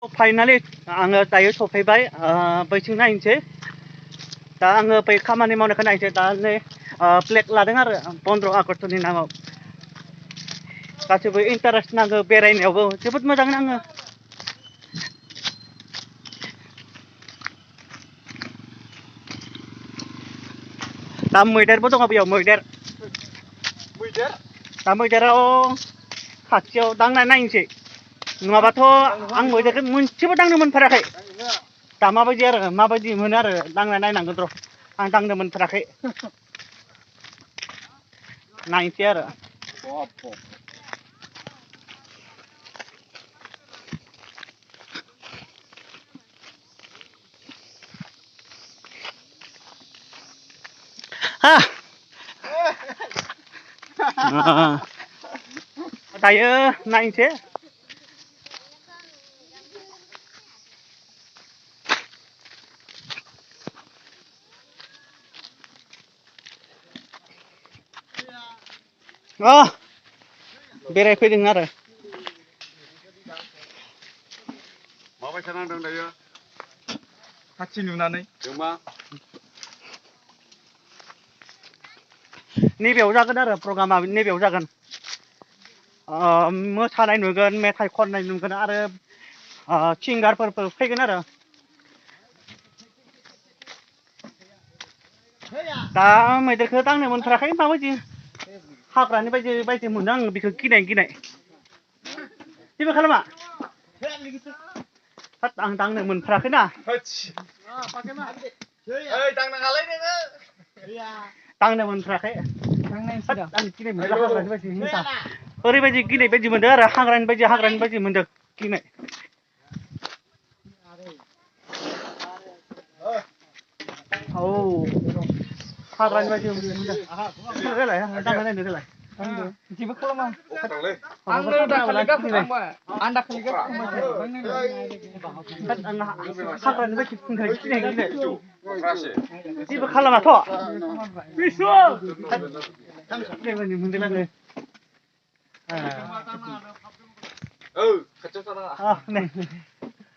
Finally आङो दायो सफैबाय बैथिं नायनोसै दा आङो बै खामानि मावनायखौ नायनोसै दा नै फ्लेग लादों आरो 15 आगष्टनि नामाव गासैबो इन्टारेस्ट नाङो बेरायनायावबो जोबोद मोजां नाङो दा मैदेरबो दङ बेयाव मैदेर दा मैदेराव खाथियाव दांना नायनोसै नङाबाथ' आं मैदेरखौ मोनसेबो दांनो मोनफेराखै दा माबायदि आरो माबायदि मोनो आरो दांना नायनांगोन र' आं दांनो मोनफेराखै नायनोसै आरो दायो नायनोसै बेरायफैदों आरो माबायसा नांदों दायो खाथि नुनानै जोंमा नैबेयाव जागोन आरो प्रग्रामा नैबेयाव जागोन मोसानाय नुगोन मेथाइ खननाय नुगोन आरो सिंगारफोरबो फैगोन आरो दा मैदेरखौ दांनो मोनथाराखै माबायदि हाग्रानि बायदि मोनदों आं बेखौ गिनाय जेबो खालामा आं दांनो मोनथाराखैना दांनो मोनथाराखै आं गिनाय मोनदों हाग्रानि बायदि ओरैबायदि गिनाय बायदि मोनदों आरो हाग्रानि बायदि मोनदों गिनाय औ हाग्रानि बायदि मोनदों दांना नायनो देलाय जेबो खालामा आंनो दाखालि गाखोखांबाय आं दाखालि गाखोखांबाय हाग्रानि बायदि गिनाय जेबो खालामाथ' बिसु गिनाय मोनदों आङो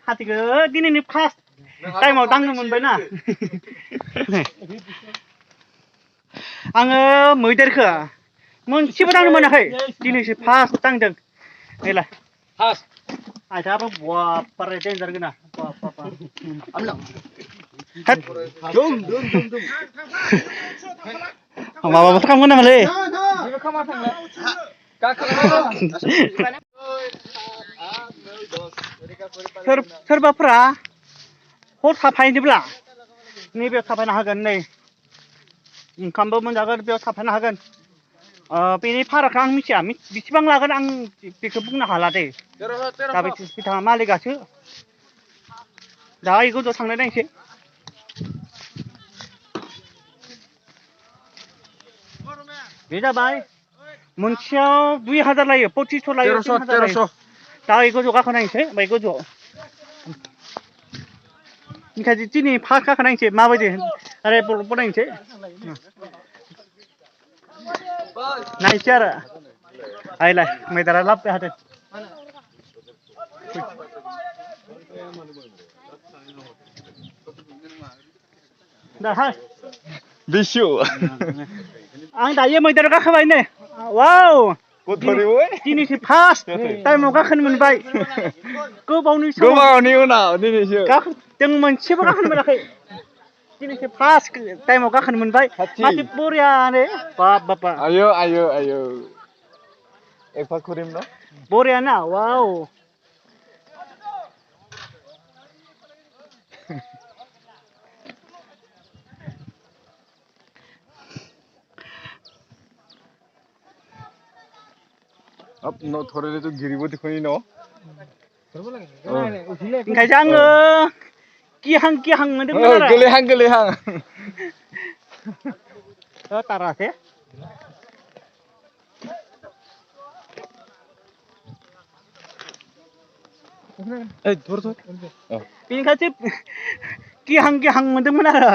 हाथिखौ दिनैनि फार्स्ट टाइमाव दांनो मोनबायना आङो मैदेरखौ मोनसेबो दांनो मोनाखै दिनैसो फार्स्ट दांदों नैलाय आयथाबो बारे देन्जार गोना माबाबोथ' खालामगोन नामालै सोरबाफोरा हर थाफायनोब्ला नैबेयाव थाफायनो हागोन नै ओंखामबो मोनजागोन बेयाव थाफायनो हागोन बेनि फारागखौ आं मिथिया बेसेबां लागोन आं बेखौ बुंनो हाला दे दा बिथाङा मालिकआसो दा गोजौआव थांनाय नायनोसै बे जाबाय मोनसेयाव 2000 लायो 2500 लायो 3000 लायो दा गोजौआव गाखोनायनोसै ओमफ्राय गोजौआव ओंखायनो दिनै फार्स्ट गाखोनायनोसै माबायदि बनायनोसै नायनोसै आरो आइलाय मैदेरा लाबोबाय हादों दाहाय बिसु आं दायो मैदेराव गाखोबाय नै वाव दिनैसो फार्स्ट टाइमाव गाखोनो मोनबाय गोबावनि उनाव दिनैसो जों मोनसेबो गाखोनो मोनाखै दिनैसो फार्स्ट टाइमाव गाखोनो मोनबाय माथो बरियानो बाब आयो एफा खुरिम न बरियाना वाव अब न थोरेले तो गिरिबो दिखोनि न ओंखायसो आङो गिहां मोनदोंमोन आरो गोलैहां तारासे बेनिखायसो गिहां मोनदोंमोन आरो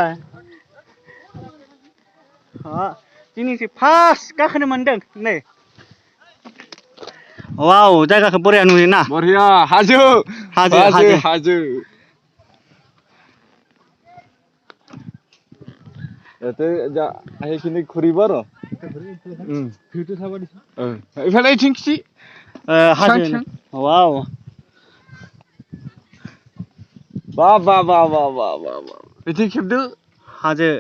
दिनैसो फार्स्ट गाखोनो मोनदों नै वाव जायगाखौ बरिया नुयोना बरिया हाजो हाजो, हाजो हाजो. हाजो याते जा आइखिनि घुरिबा र भिउটো थाबा दिस इफाले थिंखि हाजो सांं वाव बा बा बा बा बा बा बा इथिं खेबदो हाजो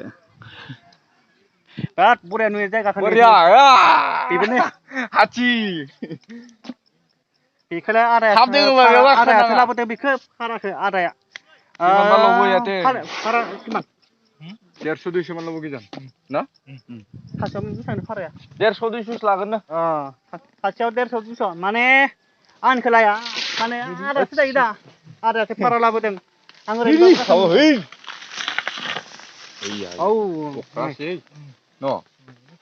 बिराद बरिया नुयो जायगाखौ बरिया बेबोनो हाथि बेखौलाय आदाया हाबदों होनबा बेयाव आदायासो गाखोनाङा लाबोदों बेखौ भाराखौ आदाया किमान मान ल'बो याते भारा किमान 150 200 मान ल'बो गोजान ना सासेयाव बेसेबां भाराया 150 200 लागोन ना सासेयाव 150 200 माने आंखौ लाया माने आदायासो जायो दा आदायासो भारा लाबोदों आं ओरैनो औ अखासै न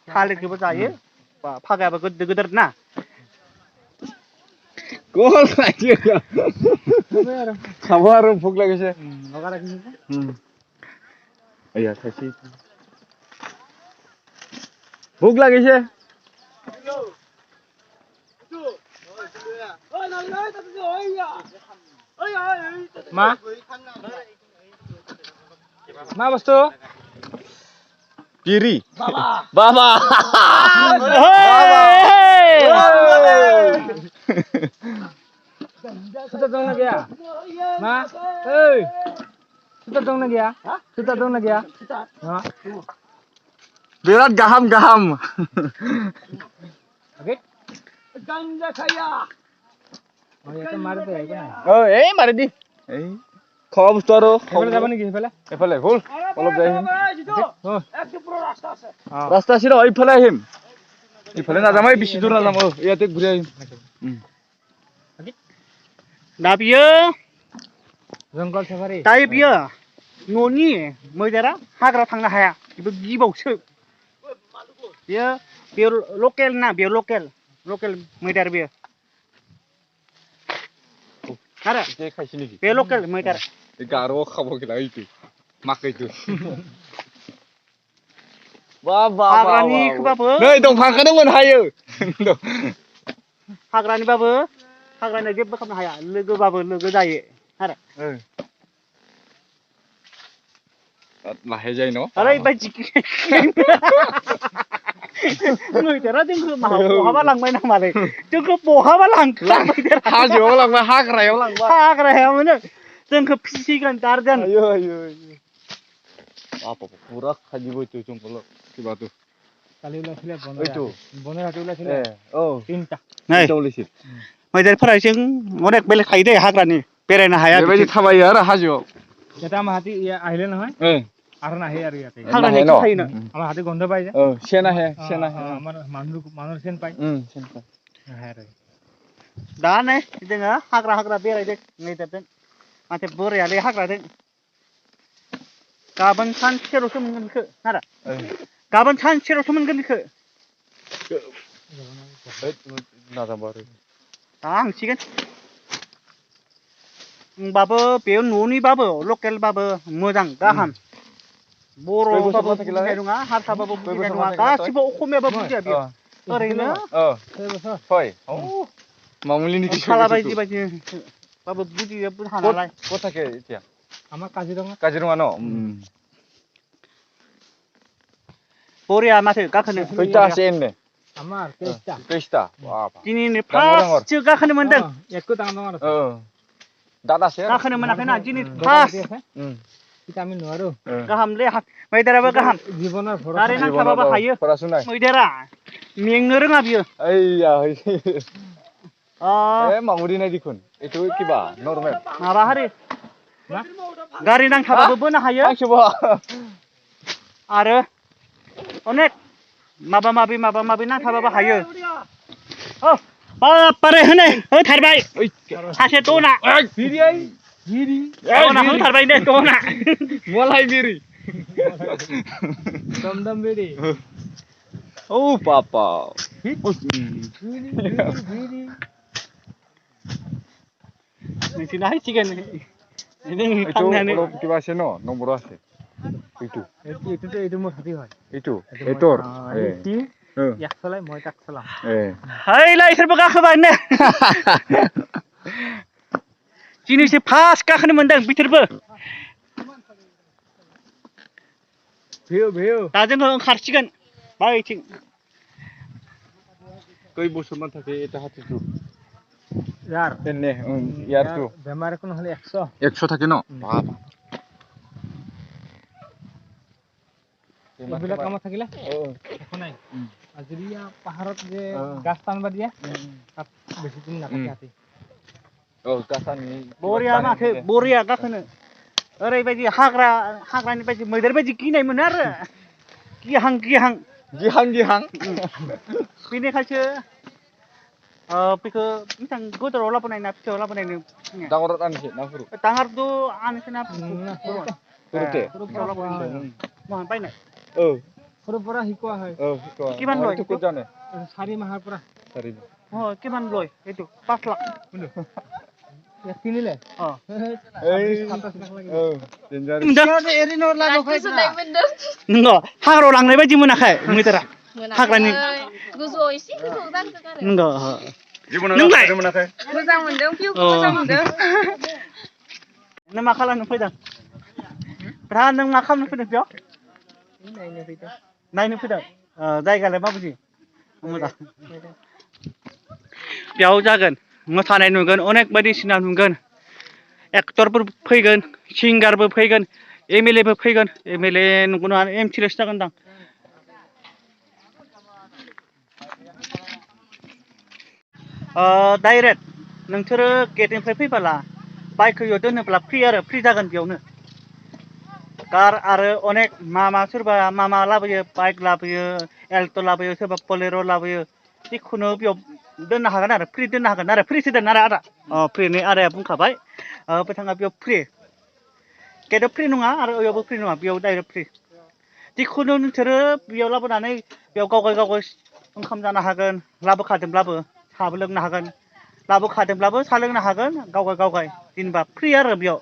थालिरखौबो जायो फागायाबो गोदोर गोदोर ना गल लायो खाबो आरो भुक लागिसे आया थाइसे भुक लागिसे मा बुस्थु बिरि बाबा सुता दंना गैया मा ओइ सुता दंना गैया सुता दंना गैया बिराद गाहाम गाहाम ओके गांजा खाया ए मारे दि ए খাওয়া বস্তু আৰু এফালে যাব নেকি এফালে এফালে হল অলপ যাই আহিম ৰাস্তা আছে ৰ ইফালে আহিম ইফালে নাযাম এই বেছি দূৰ নাযাম ইয়াতে ঘূৰি আহিম दा बियो जंगल सफारि दायो बियो न'नि मैदेरा हाग्रा थांनो हाया बेबो गिबावसो बियो लकेल ना बियो लकेल मैदेर बियो आरो बे लकेल मैदेर गार' खाबो गैला इथु माखैथु बा बा हाग्रानिखौबाबो नै दंफांखौनो मोनहायो हाग्रानिबाबो हाग्रानि जेबो खालामनो हाया लोगोबाबो लोगो जायो आरो लाहे जायो न ओरैबायदि मैदेरा जोंखौ बहाबा लांबाय नामालै जोंखौ बहाबा लांखो हाजोआव लांबाय हाग्रायाव लांबाय हाग्रायावनो जोंखौ फिसिगोन गारगोन आयो आयो बाप पुरा खाजिबो तो जंगल किबातो कालि उलासिले बने राति उलासिले औ तीनटा नै मैदेरफोरा जों अनेक बेलेग थायो दे हाग्रानि बेरायनो हाया बेबायदि थाबायो आरो हाजोआव এটা মাহাতি আহিলে নহয় আৰু নাহে আৰু ইয়াতে हाग्रानि थायो ना আমাৰ হাতী গন্ধ পাই যে সেন আহে আমাৰ মানুহৰ চেন পায় নাহে আৰু दा नै जोङो हाग्रा बेरायदों मैदेरजों माथो बोरायालै हाग्राजों गाबोन सानसेल'सो मोनगोन बेखौ आदा गाबोन सानसेल'सो मोनगोन बेखौ दा हांसिगोन होमबाबो बे न'निबाबो लकेलबाबो मोजां गाहाम बर'बाबो बुजिनाय नङा हारसाबाबो बुजिनाय नङा गासिबो असमियाबाबो बुजिया बेयो ओरैनो मामुलिनि खालाबायदि बाबो बुजियो हानालाय ক'ত থাকে এতিয়া আমাৰ কাজিৰঙা ন बरिया माथो गाखोनो खैथा আছে एनने আমাৰ 23টা दिनैनो फार्स्ट गाखोनो मोनदों একো ডাঙৰ আছে दादा আছে गाखोनो मोनाखैना दिनै फार्स्ट kita আমি নোৱাৰো गाहामलै मैदेराबो गाहाम জীৱনৰ गारि नांखाबाबो हायो मैदेरा मेंनो रोङा बियो এইয়া मामुरि নাই দেখোন এইটো কিবা নরমাল माबा हारि गारि नांखाबाबो बोनो हायो आरो अनेक माबा माबि नांखाबाबो हायो बारे होनै होथारबाय सासे दना दना होथारबाय दे दना मलाई बिरि दमदम बिरि औ पापा नोंसोरना हायसिगोन थांनानै কিবা আছে ন নম্বৰ আছে এইটো এইটো মোৰ হাতী হয় এইটো এটোৰ एकस'लाय মই তাক চলাম हैलाय सोरबा गाखोबायनो दिनैसो फार्स्ट गाखोनो मोनदों बिसोरबो दा जोङो ओंखारसिगोन बायथिं खै बोसोरमान थाखो এটা হাতীটো ইয়াৰ তেনে ইয়াৰটো বেমাৰ একো নহ'লে 100 100 থাকে ন বাপ এইবিলাক কামত থাকিলে একো নাই আজিয়া পাহাৰত যে গাছ টানবা দিয়ে তাত বেছি দিন নাথাকে হাতী गासानि बरिया माथो बरिया गाखोनो ओरैबायदि हाग्रानि बायदि मैदेर बायदि गिनाय मोनो आरो गिहां गिहां बेनिखायसो बेखौ बेसेबां गोदोराव लाबोनाय ना फिसायाव लाबोनायनो डांगराव आनसै नाफोर डांगारथ' आनसै ना সৰুতে बायनाय সৰুৰ পৰা শিকোৱা হয় কিমান লয় ক'ত জানে 4 মাহৰ পৰা কিমান লয় এইটো 5 লাখ কিনিলে नंगौ हाग्रायाव लांनाय बायदि मोनाखै मैदेरा हाग्रानि गोजौआव एसे गोजौ गाखोगारो नंगौ नोंलाय मोनाखै मोजां मोनदों भिउखौ मोजां मोनदों नों मा खालामनो फैदों ब्रा नों मा खालामनो फैदों बेयाव नायनो फैदों जायगायालाय माबायदि मोजां बेयाव जागोन मोसानाय नुगोन अनेक बायदिसिना नुगोन एक्टरफोर फैगोन सिंगारबो फैगोन एमएलए बो फैगोन एमएलए नंगौ नङा एमसिलएसो जागोनदां डाइरेक्ट नोंसोरो गेटनिफ्राय फैबाला बाइकखौ इयाव दोनोब्ला फ्रि जागोन बेयावनो कार आरो अनेक मा सोरबा मा लाबोयो बाइक लाबोयो एल्ट' लाबोयो सोरबा पलेर' लाबोयो जिखुनु बेयाव दोननो हागोन आरो फ्रि दोननो हागोन आरो फ्रिसो दोन आरो आदा फ्रिनि आदाया बुंखाबाय बिथाङा बेयाव फ्रि गेटआव फ्रि नङा आरो बेयावबो फ्रि नङा बेयाव डाइरेक्ट फ्रि जिखुनु नोंसोरो बेयाव लाबोनानै बेयाव गावगाय ओंखाम जानो हागोन लाबोखादोंब्लाबो साहाबो लोंनो हागोन लाबोखादोंब्लाबो साहा लोंनो हागोन गावगाय जेनेबा फ्रि आरो बेयाव